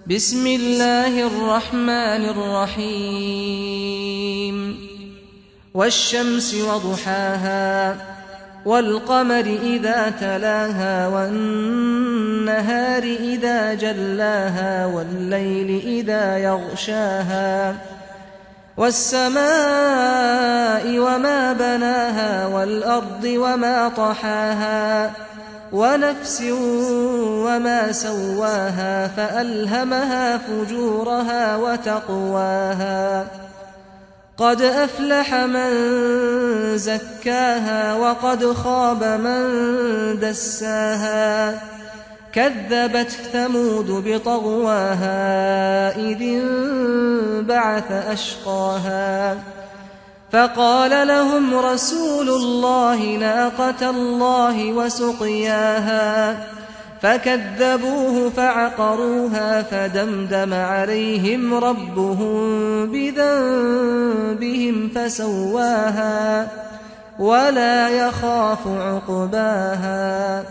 بسم الله الرحمن الرحيم والشمس وضحاها والقمر إذا تلاها والنهار إذا جلاها والليل إذا يغشاها والسماء وما بناها والأرض وما طحاها ونفس وما سواها فألهمها فجورها وتقواها قد أفلح من زكاها وقد خاب من دساها كذبت ثمود بطغواها إذ انبعث أشقاها فقال لهم رسول الله ناقة الله وسقياها فكذبوه فعقروها فدمدم عليهم ربهم بذنبهم فسواها ولا يخاف عقباها